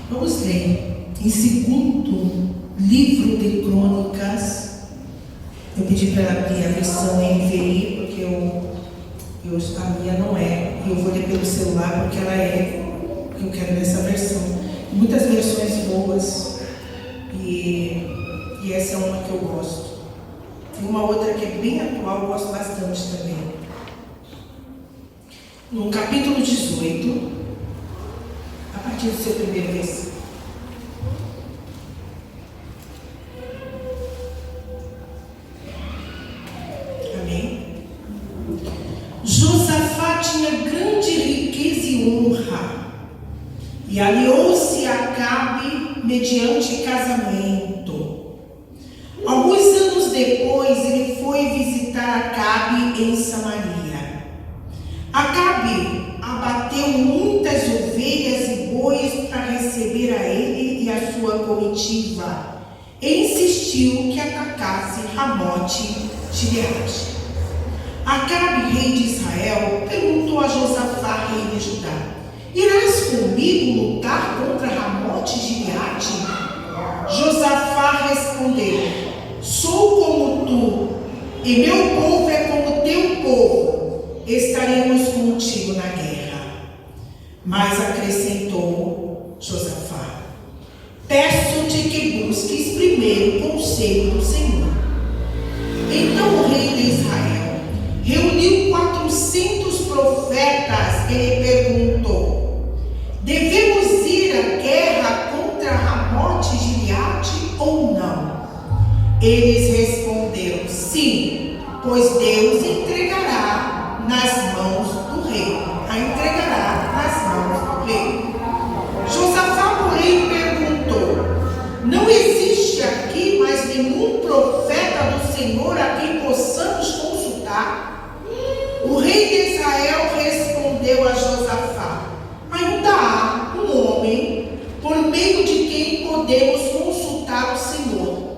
Vamos ler em segundo livro de Crônicas. Eu pedi para ela abrir a versão NVI, porque a minha não é. E eu vou ler pelo celular porque ela é. Eu quero nessa versão. Muitas versões boas. E essa é uma que eu gosto. Tem uma outra que é bem atual, eu gosto bastante também. No capítulo 18, a partir do seu primeiro versículo. Amém? Josafá tinha grande riqueza e honra, e aliou-se a Acabe mediante casamento. Alguns anos depois, ele foi visitar Acabe em Samaria. Acabe abateu muitas ovelhas e bois para receber a ele e a sua comitiva, e insistiu que atacasse Ramote Gileade. Acabe, rei de Israel, perguntou a Josafá, rei de Judá: irás comigo lutar contra Ramote Gileade? Josafá respondeu: sou como tu, e meu povo é como teu povo. Estaremos contigo na guerra. Mas acrescentou Josafá: peço-te que busques primeiro o conselho do Senhor. Então o rei de Israel reuniu 400 profetas e lhe perguntou: devemos ir à guerra contra Ramote Gileade ou não? Eles responderam: sim, pois Deus entregará nas mãos do rei. A entregará nas mãos do rei. Josafá, porém, perguntou: não existe aqui mais nenhum profeta do Senhor a quem possamos consultar? O rei de Israel respondeu a Josafá: ainda há um homem por meio de quem podemos consultar o Senhor,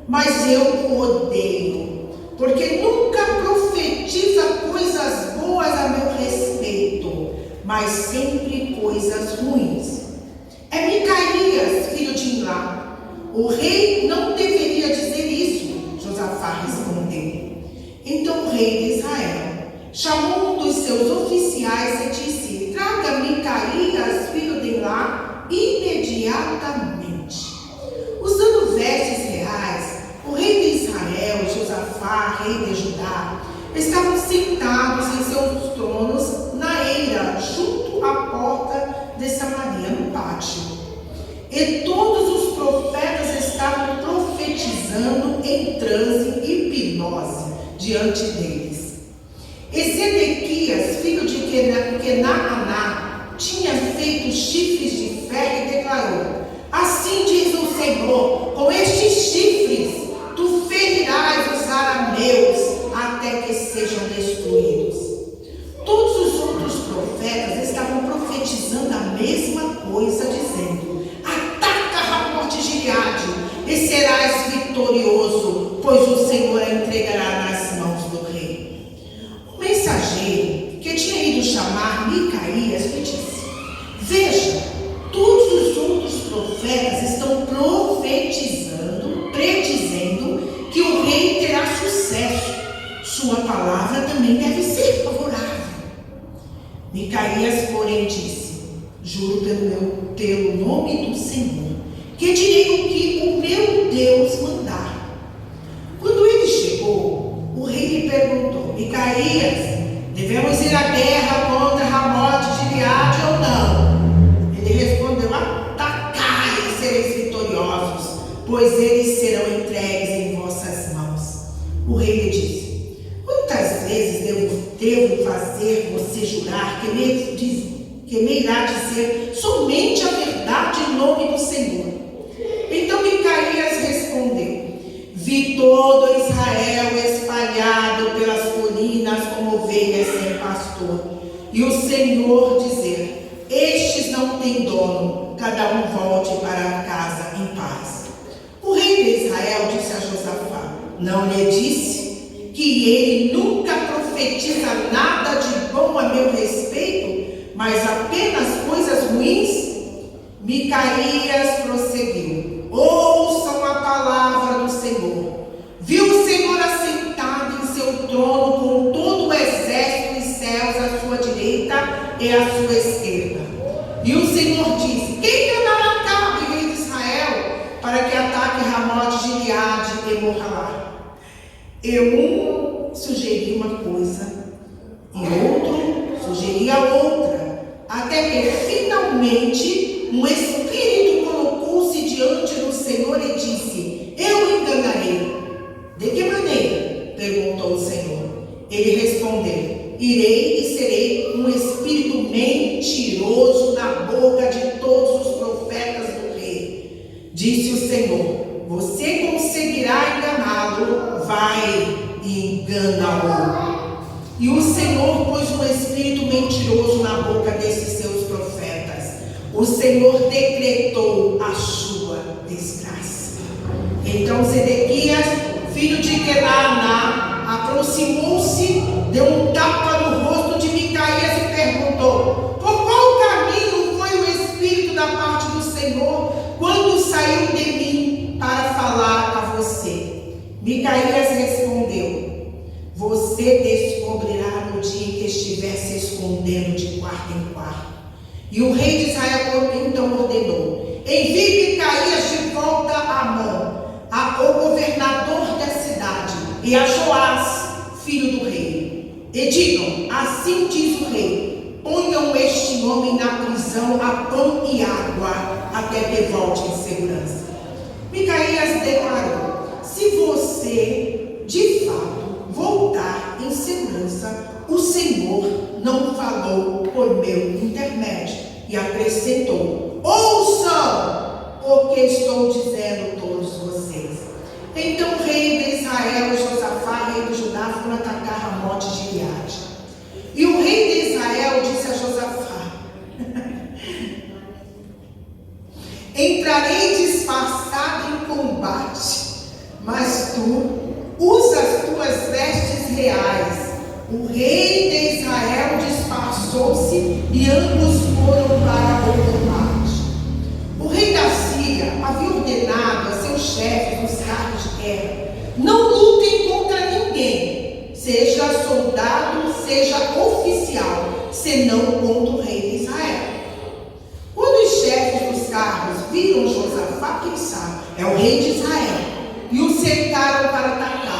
mas eu o odeio, porque nunca profetiza coisas boas a meu respeito, mas sempre coisas ruins. É Micaías, filho de Imlá. O rei não deveria dizer isso, Josafá respondeu. Então o rei de Israel chamou um dos seus oficiais e disse: traga Micaías, filho de Imlá, imediatamente. Usando vestes reais, o rei de Israel e Josafá, rei de Judá, estavam sentados em seus tronos na eira, junto à porta de Samaria, no pátio. E todos os profetas estavam profetizando em transe e hipnose diante deles. E Zedequias, filho de Kenaaná, tinha feito chifres de ferro e declarou: assim diz o Senhor, com estes chifres tu ferirás os arameus até que sejam destruídos. Todos os outros profetas estavam profetizando a mesma coisa, dizendo: ataca Ramote Gileade e serás vitorioso, pois o Senhor a entregará nas mãos do rei. O mensageiro que tinha ido chamar Micaías lhe disse: veja, todos os outros profetas estão profetizando, predizendo que o rei terá sucesso. Sua palavra também deve ser favorável. Micaías, porém, disse: juro pelo nome do Senhor, que direi o que o meu Deus mandar. Quando ele chegou, o rei lhe perguntou: Micaías, devemos ir à guerra contra Ramote Gileade ou não? Ele respondeu: atacai e sereis vitoriosos, pois eles serão entregues em vossas mãos. O rei lhe disse: quantas vezes devo fazer você jurar que me irá dizer somente a verdade em nome do Senhor? Então Micaías respondeu: vi todo Israel espalhado pelas colinas como ovelhas sem pastor, e o Senhor dizer: estes não têm dono, cada um volte para casa em paz. O rei de Israel disse a Josafá: não lhe disse que ele nunca profetiza nada de bom a meu respeito, mas apenas coisas ruins? Micaías prosseguiu: ouçam a palavra do Senhor. Viu o Senhor assentado em seu trono com todo o exército dos céus à sua direita e à sua esquerda. E o Senhor disse: quem dará Acabe, rei de Israel, para que ataque Ramote de Gileade e morra lá? Eu sugeri uma coisa e outro sugeria outra, até que finalmente um espírito colocou-se diante do Senhor e disse: eu enganarei. De que maneira? Perguntou o Senhor. Ele respondeu: irei e serei um espírito mentiroso na boca de todos os profetas do rei. Disse o Senhor: você conseguirá enganá-lo, vai e engana-o. E o Senhor pôs um espírito mentiroso na boca desses seus profetas. O Senhor decretou a sua desgraça. Então Zedequias, filho de Kenaana, aproximou-se, deu um tapa no rosto de Micaías e perguntou: por qual caminho foi o Espírito da parte do Senhor quando saiu de mim para falar a você? Micaías respondeu: você descobrirá no dia em que estiver se escondendo de quarto em quarto. E o rei de Israel então ordenou: envie Micaías de volta a Amon, o governador da cidade, e a Joás, filho do rei. E digam: assim diz o rei: ponham este homem na prisão a pão e água, até que volte em segurança. Micaías declarou: se você de fato voltar em segurança, o Senhor não falou por meu intermédio. E acrescentou: ouçam o que estou dizendo a todos vocês. Então o rei de Israel e Josafá, rei de Judá, foram atacar Ramote de Gileade. E o rei de Israel disse a Josafá: entrarei disfarçado em combate, mas tu usa as tuas vestes reais. O rei de Israel disfarçou-se e ambos foram para o combate. O rei da Síria havia ordenado a seus chefes dos carros de guerra: não lutem contra ninguém, seja soldado, seja oficial, senão contra o rei de Israel. Quando os chefes dos carros viram Josafá, pensaram: é o rei de Israel, e o cercaram para atacá-lo.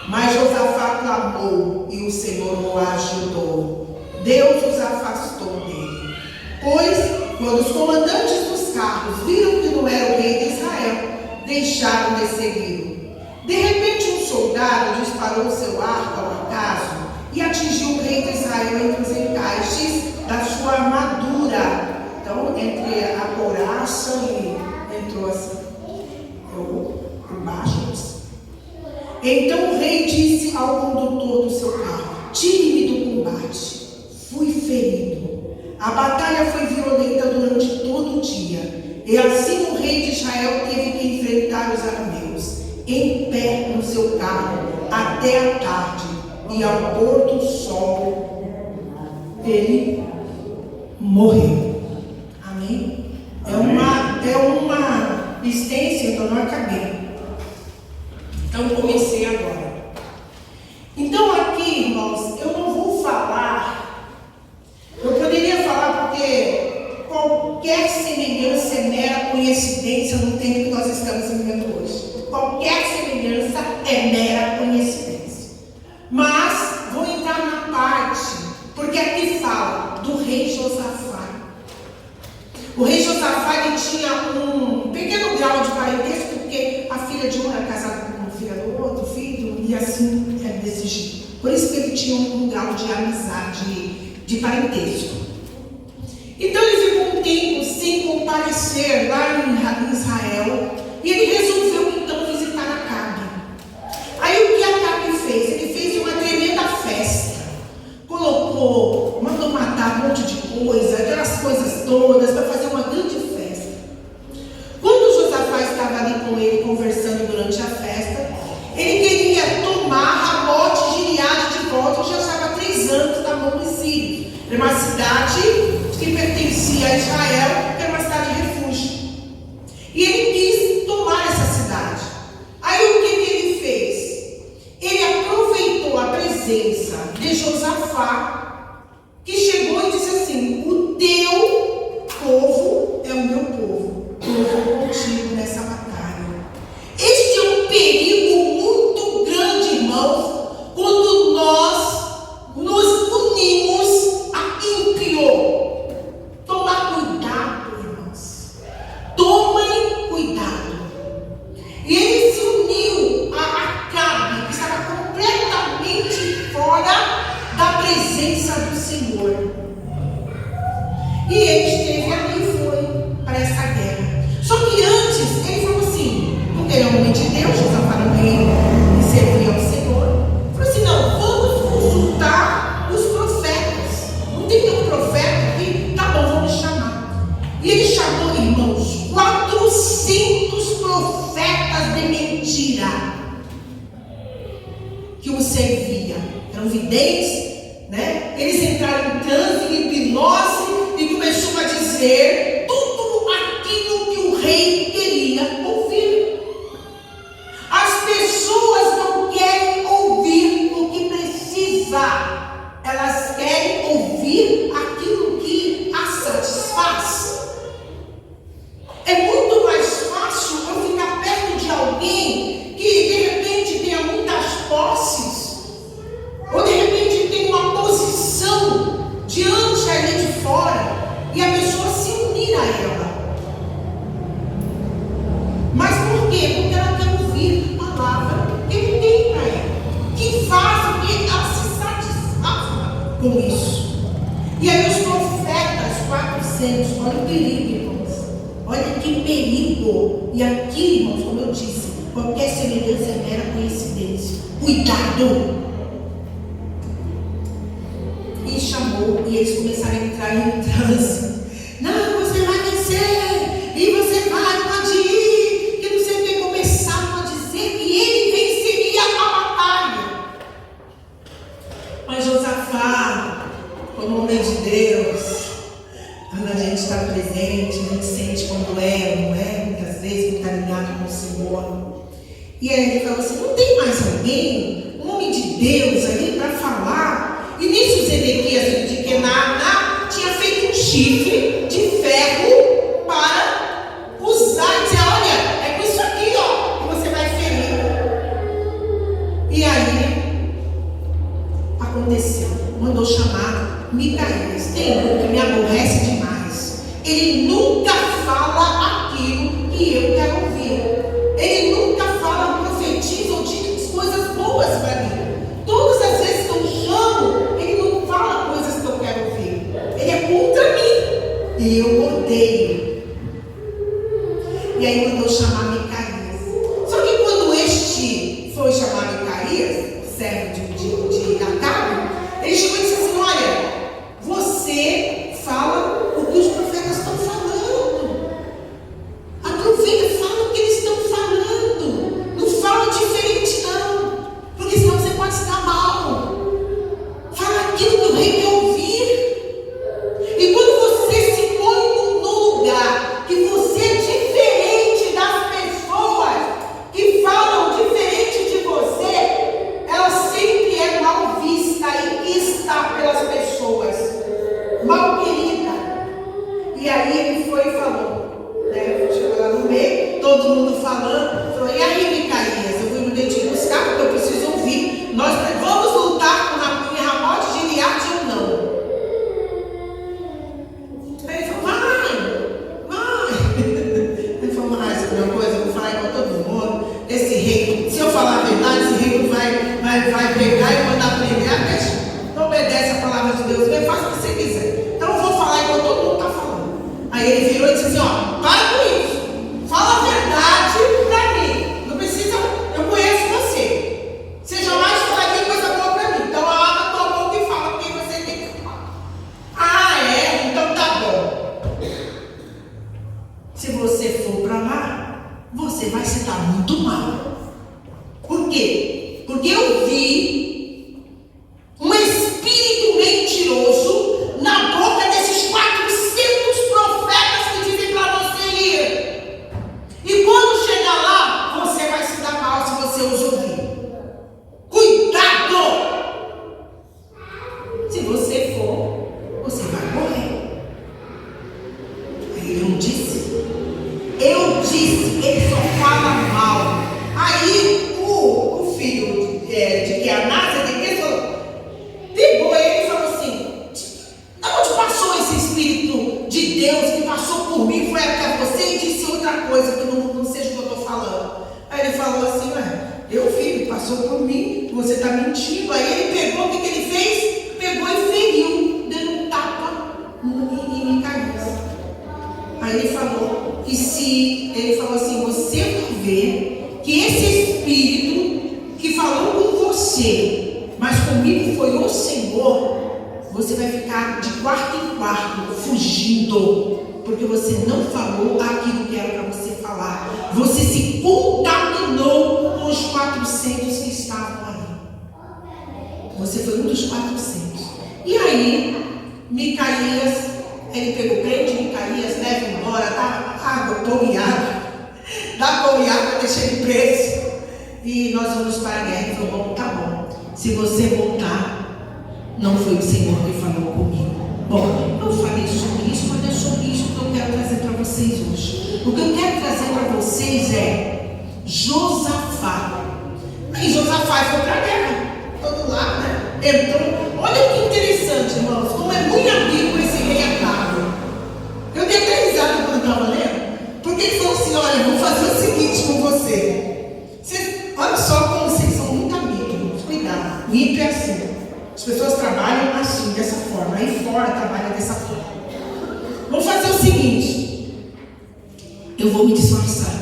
Mas Josafá clamou e o Senhor o ajudou. Deus os afastou dele. Pois, quando os comandantes dos carros viram que não era o rei de Israel, deixaram de segui-lo. De repente, um soldado disparou seu arco ao acaso e atingiu o rei de Israel entre os encaixes da sua armadura. Então, entre a couraça e entrou assim, por baixo. Então o rei disse ao condutor do seu carro: tire-me do combate. Fui ferido. A batalha foi violenta durante todo o dia. E assim o rei de Israel teve que enfrentar os arameus, em pé no seu carro, até a tarde. E ao pôr do sol, ele morreu. Amém? É uma extensão, então não acabei. Então comecei agora. Então aqui, irmãos, eu não vou falar. Eu poderia falar porque qualquer semelhança é mera coincidência no tempo que nós estamos vivendo hoje. Qualquer semelhança é mera coincidência. Mas vou entrar na parte, porque aqui fala do rei Josafá. O rei Josafá, ele tinha um pequeno grau de parentesco, porque a filha de um era casada com a filha do outro filho, e assim era desse jeito. Por isso que ele tinha um grau de amizade, de parentesco. Então ele ficou um tempo sem comparecer lá em Israel, e ele resolveu então visitar Acabe. Aí o que Acabe fez? Ele fez uma tremenda festa. Mandou matar um monte de coisa, aquelas coisas todas, para fazer uma grande festa. Quando Josafá estava ali com ele, conversando durante a festa, ele queria tomar Ramote de Gileade de volta, que já estava há 3 anos na mão dos sírios. Era uma cidade que pertencia a Israel, que era uma cidade E ele esteve ali e foi para essa guerra. Só que antes, ele falou assim, porque ele é um homem de Deus, Josafá era um rei e servia ao Senhor. Falou assim, não, vamos consultar os profetas. Não tem nenhum profeta aqui? Tá bom, vamos chamar. E ele chamou, irmãos, 400 profetas de mentira que o servia. Eram videntes, né? Eles entraram em transe, em hipnose e começou a dizer tudo aquilo que o rei queria ouvir. As pessoas não querem ouvir o que precisa, elas querem ouvir aquilo que as satisfaz. É muito mais fácil eu ficar perto de alguém que de repente tenha muitas posses, ou de repente tem uma posição diante ali de fora, e a pessoa se unir a ela. Mas por quê? Porque ela quer ouvir a palavra que ele tem para ela, que faz o que ela se satisfaça com isso. E aí os profetas, 400, olha o perigo, irmãos. Olha que perigo. E aqui, irmãos, como eu disse, qualquer semelhança é mera coincidência. Cuidado. E chamou, e eles começaram a entrar em transe. Não, você vai vencer, e você pode ir, que não sei o que. Começaram a dizer que ele venceria a batalha. Mas Josafá, como homem de Deus, quando a gente está presente, a gente sente quando é, não é? Muitas vezes muito alinhado com o Senhor. E aí ele falou assim, não tem mais alguém, um homem de Deus ali para falar? E nisso Zedequias de Kenaná tinha feito um chifre de ferro para usar e dizer, olha, é com isso aqui, ó, que você vai ferir. E aí aconteceu, mandou chamar Micaías. Tem um que me aborrece demais. Ele nunca fala aquilo que eu quero ouvir. Ele nunca fala, profetiza ou diz coisas boas para mim. Todas as vezes que eu chamo, ele não fala coisas que eu quero ouvir. Ele é contra mim. E eu odeio. E aí mandou chamar Micaías. Só que quando este foi chamar Micaías, servo de Acabe, ele chegou e disse assim, olha, você fala o que os profetas estão falando. Aproveita, fala o que eles estão falando. Não fala diferente não, porque senão você pode se dar mal. Fala aquilo que o rei quer ouvir. E quando você se põe no lugar que você é diferente das pessoas que falam diferente de você, ela sempre é mal vista e vista pelas pessoas, mal querida. E aí ele foi e falou, né? Chegou lá no meio, todo mundo falando, falou, e aí Micaías, eu vou me te buscar porque eu preciso ouvir, nós vamos lutar com Ramote de Gileade ou não? Aí ele falou, vai. Ele falou, mas uma coisa, eu vou falar igual todo mundo, esse rei, se eu falar a verdade, esse rei vai pegar e mandar prender, deixa. Não obedece a palavra de Deus, bem, faz o que você quiser. Então eu vou falar igual todo mundo está falando. Aí ele virou e disse assim, ó, para com isso. Fala a verdade para mim. Não precisa, eu conheço você. Você jamais falaria coisa boa para mim. Então abra a tua boca e fala o que você tem que falar. Ah, é? Então tá bom. Se você for para lá, você vai se dar muito mal. Por quê? Porque eu vi um espírito mentiroso na boca desses 400 profetas que dizem para você ir. E quando chegar lá, você vai se dar mal se você os ouvir. Cuidado! Se você for, você vai morrer. Aí ele não disse. Eu disse, ele só fala mal. Aí o filho de Kenaná, Zedequias, pegou ele e falou assim, onde passou esse espírito de Deus que passou por mim, foi até você e disse outra coisa que não seja o que eu estou falando. Aí ele falou assim, eu vi, ele passou por mim, você está mentindo. Aí ele pegou, o que ele fez? Pegou e feriu, dando um tapa em Micaías. E se ele falou assim, você vai ver que esse Espírito que falou com você, mas comigo foi o Senhor, você vai ficar de quarto em quarto, fugindo, porque você não falou aquilo que era para você falar. Você se contaminou com os 400 que estavam ali. Você foi um dos 400. E aí, Micaías, ele pegou crente, Micaías, leva embora, dá água, pão e água, dá pão e água, deixa ele preso. E nós vamos para a guerra. Ele falou, bom, tá bom. Se você voltar, não foi o Senhor que falou comigo. Bom, eu falei sobre isso, mas é sobre isso que eu quero trazer para vocês hoje. O que eu quero trazer para vocês é Josafá. Aí Josafá foi para a guerra, todo lado, né? Entrou. Olha que interessante, irmãos, como é muito amigo esse rei Acabe. Eu dei até risada quando estava lendo, porque ele falou assim, olha, vou fazer o seguinte com você. Olha só como vocês são muito amigos, cuidado. O ímpio é assim. As pessoas trabalham assim, dessa forma. Aí fora trabalha dessa forma. Vou fazer o seguinte. Eu vou me disfarçar.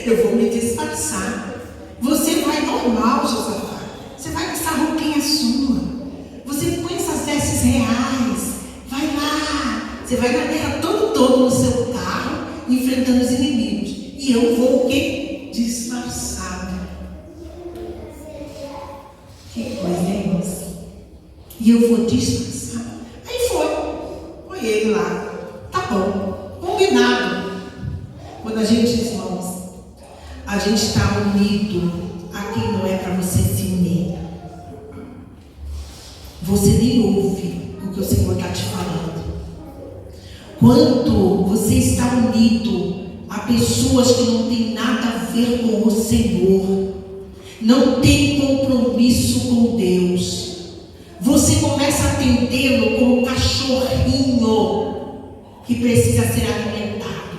Eu vou me disfarçar. Você vai normal, Josafá. Você vai com essa roupinha sua. Você põe essas vestes reais. Vai lá. Você vai na guerra todo no seu carro, enfrentando os inimigos. E eu vou o quê? Disfarçada. Que coisa, hein, moça? E eu vou disfarçar. Aí foi ele lá. Tá bom, combinado. Quando a gente, irmãos, a gente está unido, aqui não é para você se unir. Você nem ouve o que o Senhor está te falando. Quando você está unido a pessoas que não têm nada a ver com o Senhor, não tem compromisso com Deus, você começa a atendê-lo como um cachorrinho que precisa ser alimentado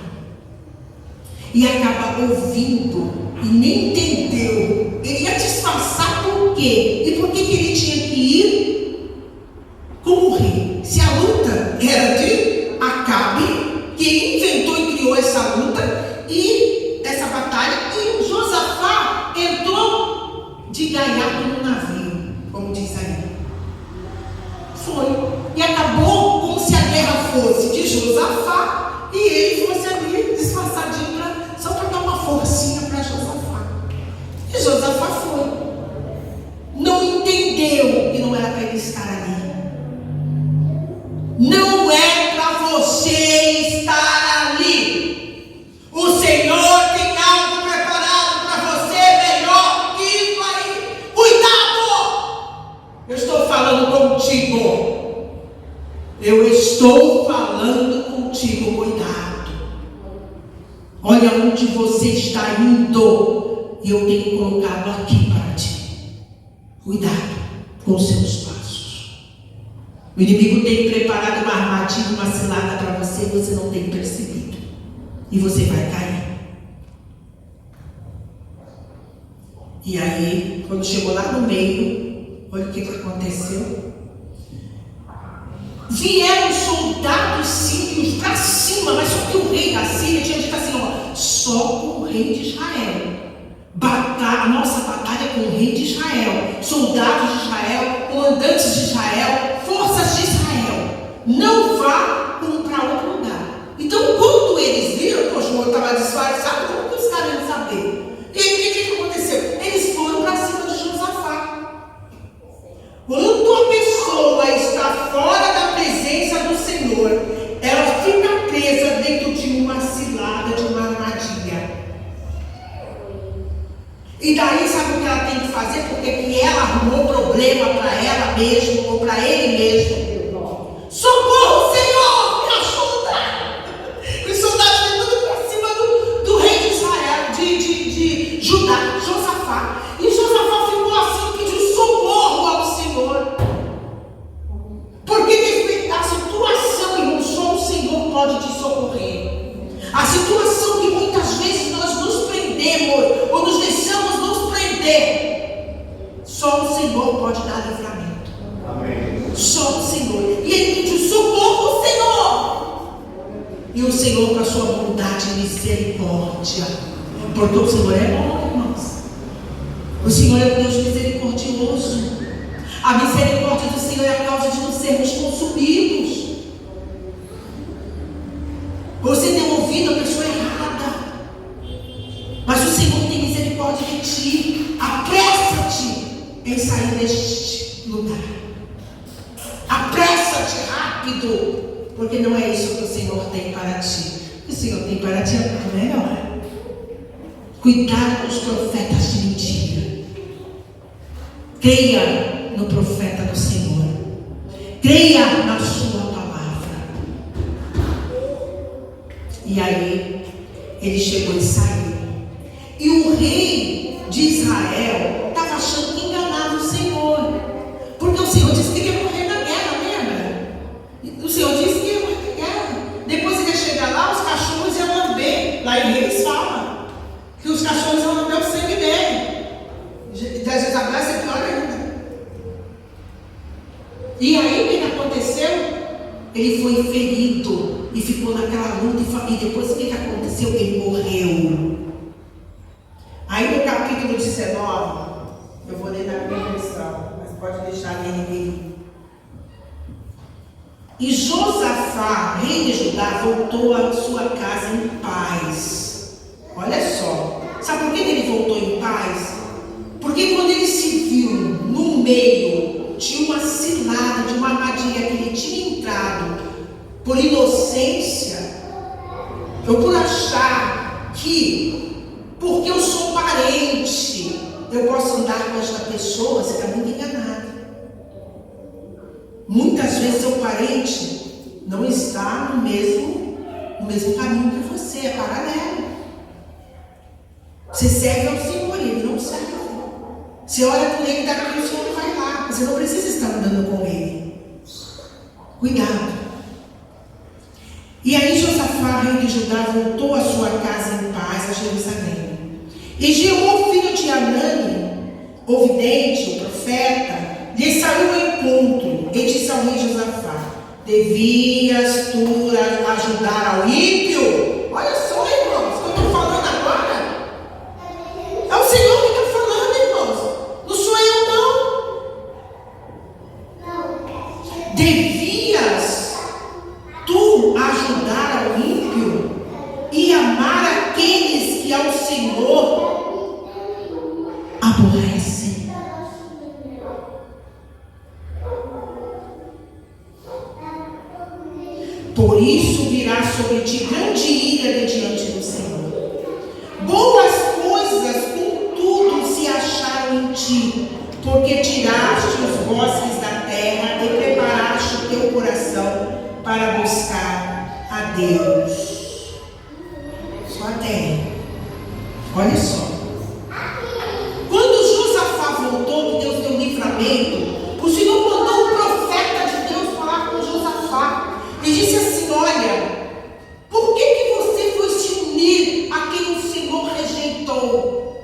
e acaba ouvindo e nem entendeu. Ele ia disfarçar por quê? E por que ele tinha que ir como rei? Se a luta era de Acabe, que ele inventou e criou essa luta e essa batalha, e Josafá entrou de gaiato no navio, como diz aí. Foi. E acabou como se a guerra fosse de Josafá e ele fosse ali disfarçadinho só para dar uma forcinha para Josafá. E Josafá foi. Não entendeu que não era para ele estar ali. Não é para você estar ali. O Senhor tem algo preparado para você melhor que isso aí. Cuidado! Eu estou falando contigo. Eu estou falando contigo. Cuidado. Olha onde você está indo. E eu tenho colocado aqui para ti. Cuidado com os seus passos. O inimigo tem preparado uma armadilha, uma cilada para você e você não tem percebido. E você vai cair. E aí, quando chegou lá no meio, olha o que aconteceu. Vieram soldados sírios para cima, mas só que o rei da Síria tinha dito assim, ó, só com o rei de Israel. A nossa batalha é com o rei de Israel, soldados de Israel, comandantes de Israel, forças de Israel. Não vá para outro lugar. Então, quando eles viram, poxa, o outro estava disfarçado, como que os caras iam saber? E aí, o que aconteceu? Eles foram para cima de Josafá. Quando a pessoa está fora da presença do Senhor, ela fica presa dentro de uma cilada, de uma armadilha. E daí sabe o que ela tem que fazer? Porque que ela arrumou problema para ela mesma ou para ele mesmo. Socorro, Senhor, me ajuda! Os soldados vêm tudo para cima do rei de Israel, de Judá, Josafá. E Josafá ficou assim, pediu socorro ao Senhor. Porque a situação, irmão, só o Senhor pode te socorrer. A situação que muitas vezes nós nos prendemos ou nos deixamos nos prender, só o Senhor pode dar livramento. Amém. Só o Senhor. E ele pediu socorro ao Senhor. E o Senhor, com a sua bondade e misericórdia, porque o Senhor é bom, irmãos. O Senhor é um Deus misericordioso. A misericórdia do Senhor é a causa de não sermos consumidos. Você tem ouvido a pessoa errada, mas o Senhor tem misericórdia de ti. Apressa-te em sair deste lugar. Apressa-te rápido, porque não é isso que o Senhor tem para ti. O Senhor tem para ti é muito melhor. Cuidado com os profetas de mentira. Creia no profeta do Senhor. Creia na sua palavra. E aí, ele chegou e saiu. E o rei de Israel estava achando que enganava o Senhor. Porque o Senhor disse que ia morrer na guerra, lembra? O Senhor disse que ia morrer na guerra. Depois ele ia chegar lá, os cachorros iam lamber. Lá em Reis fala que os cachorros iam lamber o sangue dele. Da Jezabel é pior ainda. E aí o que aconteceu? Ele foi ferido e ficou naquela luta. E depois o que aconteceu? Ele morreu. Aí no capítulo 19, eu vou ler na minha versão, mas pode deixar nele aí. E Josafá, rei de Judá, voltou à sua casa em paz. Olha só. Sabe por que ele voltou em paz? Porque quando ele se viu no meio de uma cilada, de uma armadilha que ele tinha entrado por inocência, ou por achar que, porque eu sou parente, eu posso andar com esta pessoa, você está muito enganado. Muitas vezes seu parente não está no mesmo caminho que você, é paralelo. Você serve ao Senhor, ele não serve. Você olha por ele daqui, o Senhor não vai lá. Você não precisa estar andando com ele. Cuidado. E aí Josafá, rei de Judá, voltou à sua casa em paz a Jerusalém. E Jeú, filho de Anani, o vidente, o profeta, lhe saiu ao encontro e disse ao rei Josafá: devias tu ajudar ao ímpio? Olha só, irmãos, o que eu estou falando agora. É o Senhor que está falando, irmãos. Não sou eu, não. Devias tu ajudar ao ímpio e amar aqueles que ao Senhor aborrecem. Por isso virá sobre ti grande ira diante do Senhor. Boas coisas, contudo, se acharam em ti, porque tiraste os bosques da terra e preparaste o teu coração para buscar a Deus. Só a terra. Olha só. Quando Josafá voltou, que Deus deu livramento, o Senhor mandou um profeta de Deus falar com Josafá. E disse assim: olha, por que você foi se unir a quem o Senhor rejeitou?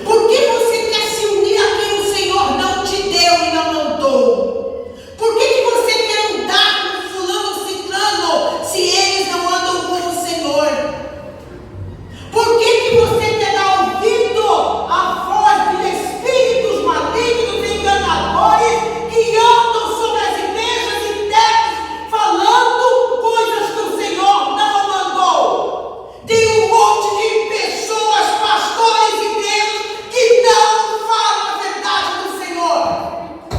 Por que você quer se unir a quem o Senhor não te deu e não mandou? Por que você quer andar com fulano ou ciclano se eles não andam com o Senhor? Por que você quer dar ouvido à voz de espíritos malignos e enganadores que andam sobre as igrejas internas falando coisas que o Senhor não mandou? Tem um monte de pessoas, pastores e igrejas, que não falam a verdade do Senhor,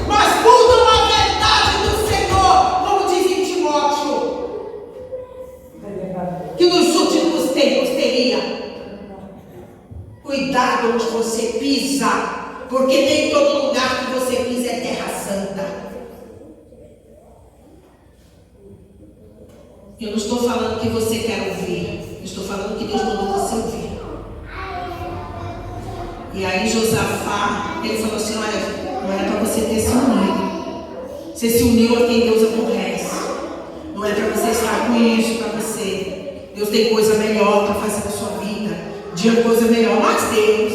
mas mudam a verdade do Senhor, como diz em Timóteo, que nos últimos tempos teria. Cuidado onde você pisa, porque nem todo lugar que você pisa é terra santa. Eu não estou falando que você quer ouvir, eu estou falando que Deus mandou você ouvir. E aí Josafá, ele falou assim: olha, não era para você ter se unido. Você se uniu a quem Deus aborrece. Não é para você estar com isso, para você. Deus tem coisa melhor para fazer na sua vida. Dia coisa melhor, mas Deus,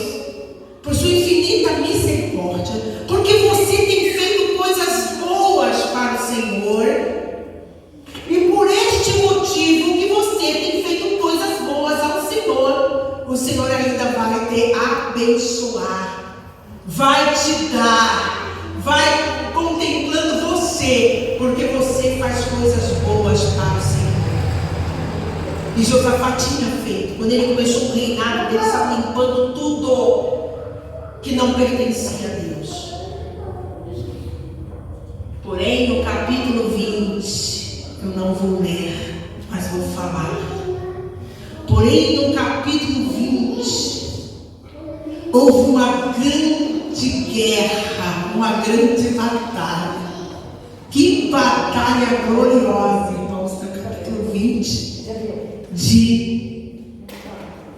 por sua infinita misericórdia, porque você tem feito coisas boas para o Senhor, e por este motivo que você você faz coisas boas para o Senhor. E Josafá tinha feito. Quando ele começou o reinado, ele estava limpando tudo que não pertencia a Deus. Porém, no capítulo 20, eu não vou ler, mas vou falar. Porém, no capítulo 20, houve uma grande guerra, uma grande batalha. Que batalha gloriosa, irmãos, no capítulo 20 de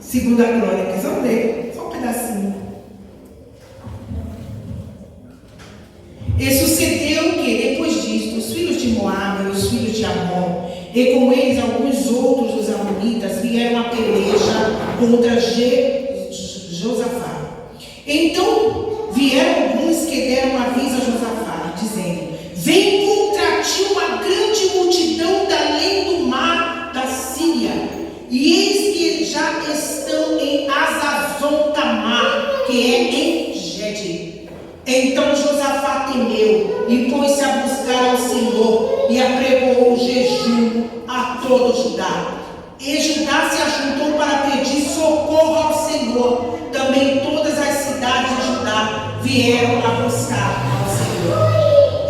2 Crônicas. Vamos ler, só um pedacinho. E sucedeu que, depois disto, os filhos de Moabe e os filhos de Amon, e com eles alguns outros dos amonitas, vieram a peleja contra Josafá. Então vieram alguns que deram aviso a Josafá, dizendo: vem contra ti uma grande multidão da além do mar da Síria, e eis que já estão em Hazazon Tamar, que é em Gede. Então Josafá temeu e pôs-se a buscar ao Senhor e apregoou o jejum a todo Judá. E Judá se ajuntou para pedir socorro ao Senhor. Também todas as cidades de Judá vieram a buscar ao Senhor.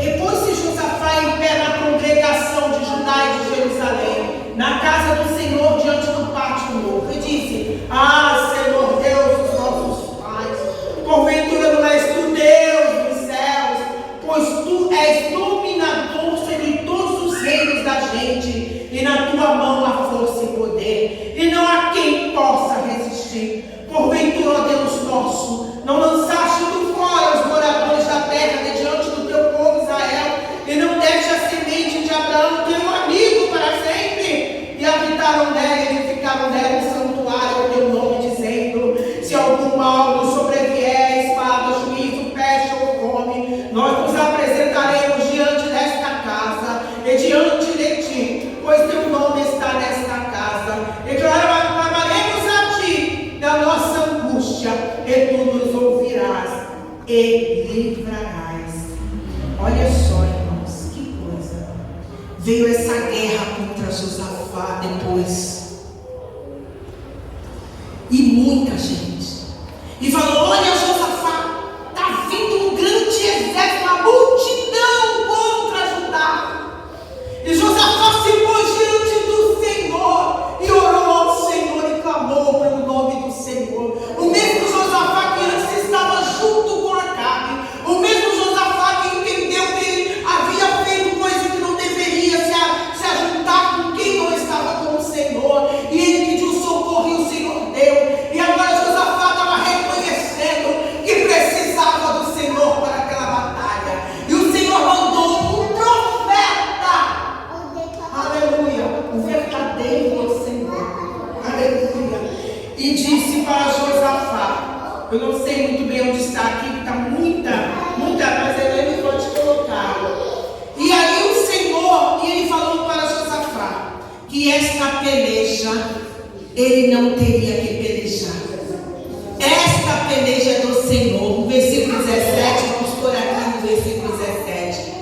E pôs-se Josafá em pé na congregação de Judá e de Jerusalém, na casa do Senhor, diante do pátio novo, e disse: ah, Senhor Deus dos nossos pais, porventura não és tu Deus dos céus, pois tu és dominador sobre todos os reinos da gente, e na tua mão há força e poder, e não há quem possa resistir. Porventura, ó Deus nosso, não lançaste tu fora os moradores da terra de diante do teu povo Israel, e não deste a semente de Abraão, teu amigo, para sempre, e habitaram nela e edificaram nela um santuário ao teu nome, dizendo: se algum mal nos sobrevier, espada, juízo, peste ou fome, nós nos apresentaremos diante desta casa e diante de ti, pois teu nome está nesta casa, e clamaremos a ti da nossa angústia, e tu nos ouvirás e livrarás. Olha só, irmãos, que coisa. Veio essa guerra contra Josafá depois, e muita gente, e falou: olha, Josafá, está vindo um grande exército, uma multidão contra Judá. E Josafá se pôs diante do Senhor e orou ao Senhor e clamou pelo nome do Senhor. O mesmo Josafá que antes estava junto com Acabe, o mesmo Josafá que entendeu que ele havia feito coisa que não deveria, se ajuntar com quem não estava com o Senhor, e ele pediu socorro e o Senhor deu. E agora Josafá estava reconhecendo que precisava do Senhor para aquela batalha, e o Senhor mandou um profeta, aleluia, o verdadeiro Senhor, aleluia, e disse para Josafá, eu não sei muito bem onde está aqui, está muita, mas ele pode colocar. E aí o Senhor, e ele falou para Josafá que esta peleja ele não teria que pelejar. Esta peleja é do Senhor. No versículo 17, vamos por aqui no versículo 17.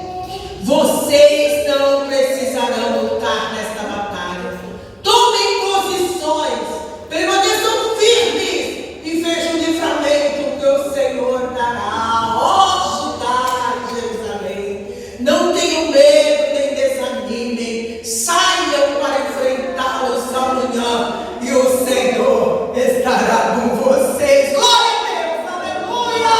Vocês não precisarão lutar nesta batalha. Tomem posições, permaneçam firmes e vejam o livramento que o Senhor dará. Ó Judá e Jerusalém, não tenham medo nem desanimem, saiam para enfrentá-los amanhã, e o Senhor estará com vocês. Glória a Deus, aleluia!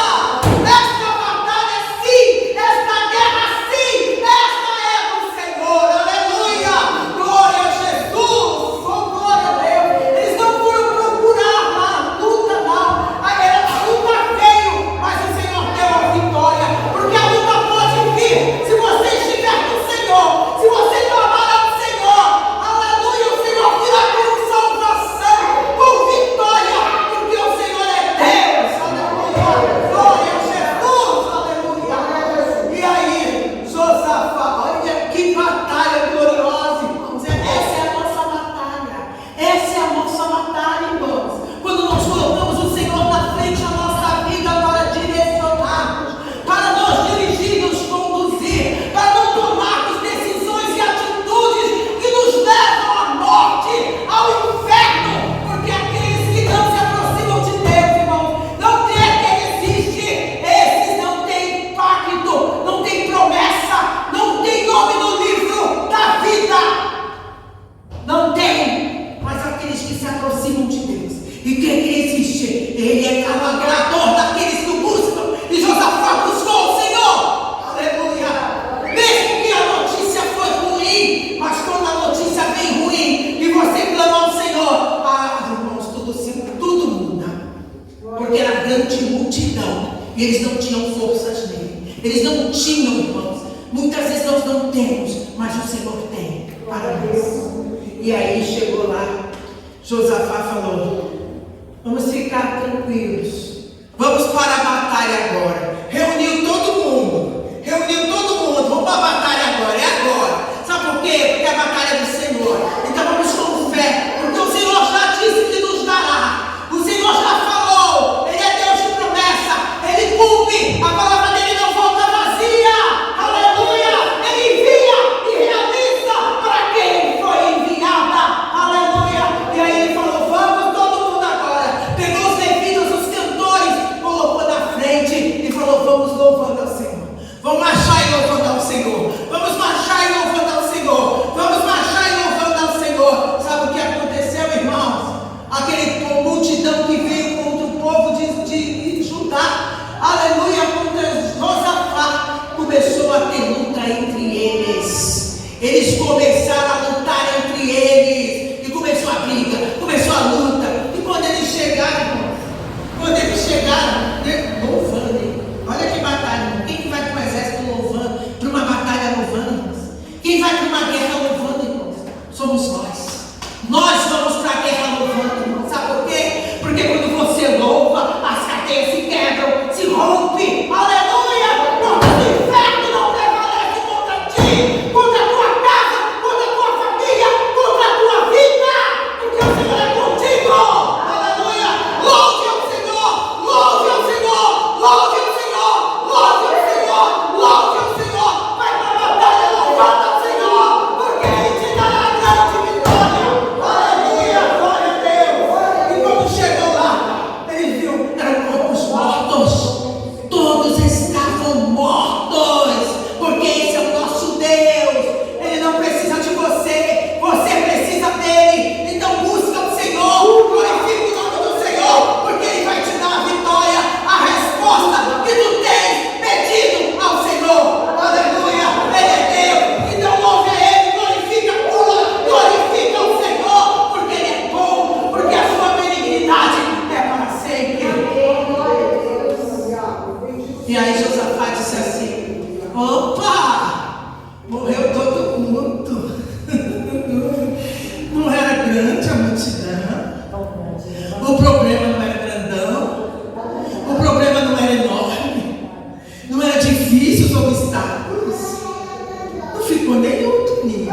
o Senhor tem para nós. E aí chegou lá, Josafá falou: vamos ficar tranquilos, vamos para a batalha agora. Reuniu todo mundo, vamos para a batalha agora, é agora. Sabe por quê? Porque é a batalha é do Senhor. Então vamos com fé, porque o Senhor já disse que nos dará. O Senhor já falou, Ele é Deus de promessa, Ele cumpre, a palavra dele não volta vazia. Aleluia! Ele envia e realiza para quem foi enviada. Aleluia! E aí ele falou: vamos todo mundo agora. Pegou os levitas, os cantores, colocou na frente e falou: vamos louvando ao Senhor. Vamos marchar e louvando ao Senhor. Vamos marchar e louvando ao Senhor. Vamos marchar e louvando ao Senhor. Sabe o que aconteceu, irmãos? Aquele multidão que veio contra o povo de Judá, aleluia, contra Josafá, começou a ter luta entre eles. Eles começaram a lutar entre eles. E começou a briga, começou a luta. E quando eles chegaram, louvando, olha que batalha. Quem que vai para o exército louvando? Para uma batalha louvando, irmãos? Quem vai para uma guerra louvando, irmãos? Somos nós. Nós vamos para a guerra louvando, irmãos. Sabe por quê? Porque quando você louva, as cadeias se quebram, se rompe. Aleluia! Porque o inferno não prevalece contra ti, contra a tua casa, contra a tua família, contra a tua vida. Porque o Senhor é contigo. Aleluia! Louve ao Senhor, louve ao Senhor, louve ao Senhor, louve ao Senhor, louve ao Senhor. Vai para a batalha louvando ao Senhor, porque Ele te dará a grande vitória. Aleluia, glória a Deus. E quando chegou lá, eles viram, eram corpos mortos. Todos estavam mortos, porque esse é o nosso Deus. Ele não precisa de você, você precisa dele. Então busca o Senhor, glorifica o nome do Senhor, porque Ele vai te dar a vitória, a resposta que tu tens pedido ao Senhor. Aleluia, Ele é Deus. Então louve a Ele, glorifica o Senhor, porque Ele é bom, porque a sua benignidade é para sempre. E aí Josafá disse assim: opa, morreu todo mundo. Não era grande a multidão. O problema não era grandão. O problema não era enorme. Não era difícil os obstáculos. Não ficou nenhum, Toninho.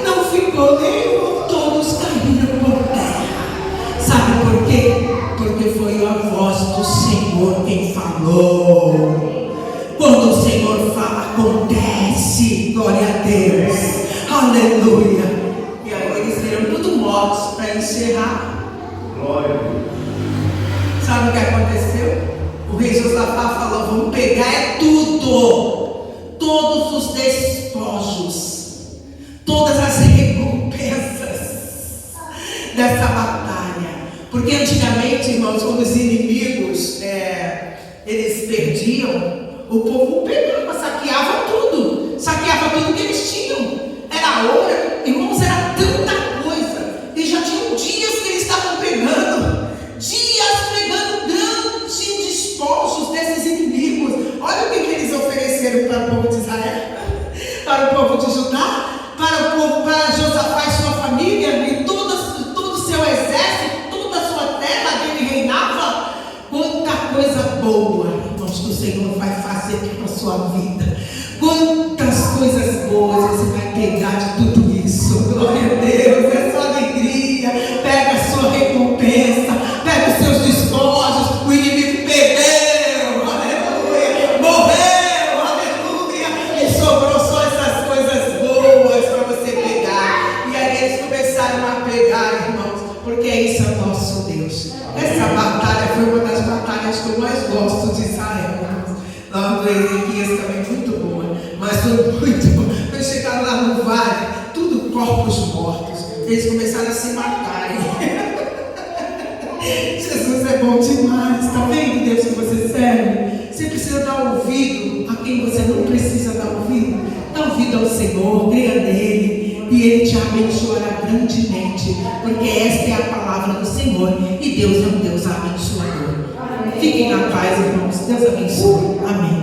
Não ficou nenhum. Todos caíram por terra. Sabe por quê? Porque foi a voz do Senhor quem falou. Quando o Senhor fala, acontece. Glória a Deus. Aleluia. E agora eles viram tudo mortos para encerrar. Glória. Sabe o que aconteceu? O rei Josafá falou: vamos pegar é tudo. Todos os despojos, todas as recompensas dessa batalha. Porque antigamente, irmãos, quando os inimigos eles perdiam, o povo pegava, saqueava tudo que eles tinham. Era ouro, irmãos, era tanta coisa. E já tinham dias que eles estavam pegando grandes despojos desses inimigos. Olha o que eles ofereceram para o povo de Israel, para o povo de Judá, para Josafá e sua família, e todo o seu exército, toda a sua terra que ele reinava. Quanta coisa boa, irmãos, que o Senhor vai fazer para a sua vida. Quantas coisas boas você vai pegar de tudo isso. Glória a Deus, é só alegria. Pega a sua recompensa, pega os seus despojos. O inimigo perdeu, aleluia, morreu, aleluia, e sobrou só essas coisas boas para você pegar. E aí eles começaram a pegar, irmãos, porque isso é o nosso Deus. Essa batalha foi uma das batalhas que eu mais gosto de Israel, irmãos. Lá no Ezequias também muito boa, mas foi muito bom. Quando chegaram lá no vale, tudo corpos mortos, eles começaram a se matarem. Jesus é bom demais, está vendo Deus que você serve? Você precisa dar ouvido a quem você não precisa dar ouvido. Dá ouvido ao Senhor, creia nele, e Ele te abençoará grandemente, porque esta é a palavra do Senhor, e Deus é um Deus abençoador. Fiquem na paz, irmãos. Deus abençoe. Amém.